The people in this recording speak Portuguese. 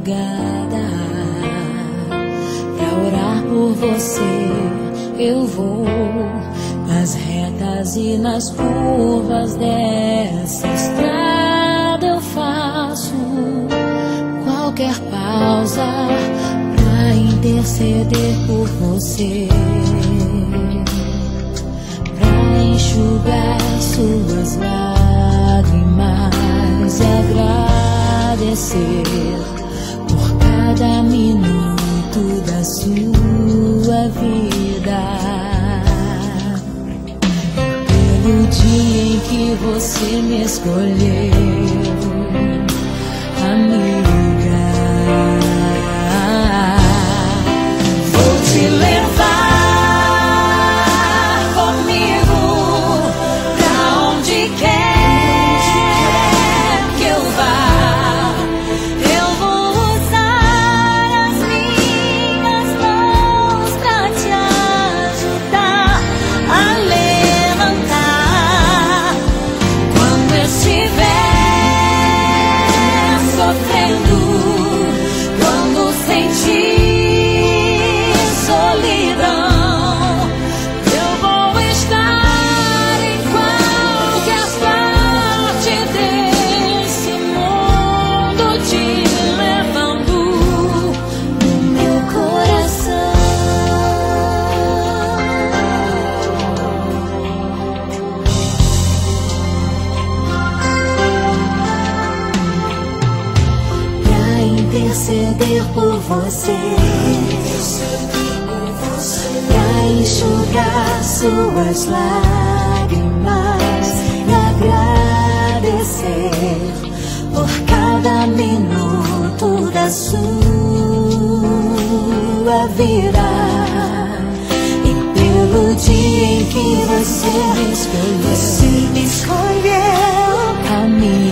madrugada pra orar por você. Eu vou nas retas e nas curvas dessa estrada. Eu faço qualquer pausa pra interceder por você, pra enxugar suas lágrimas e agradecer por cada minuto da sua vida, pelo dia em que você me escolheu, amiga. Vou te levar comigo pra onde quer que eu vá. Eu vou usar as minhas mãos pra te ajudar a levantar quando estiver sofrendo, quando sentir solidão. Eu vou estar em qualquer parte desse mundo, te levando no meu coração. Pra interceder por você, pra enxugar suas lágrimas e agradecer por cada minuto da sua vida, e pelo dia em que você me escolheu, amiga.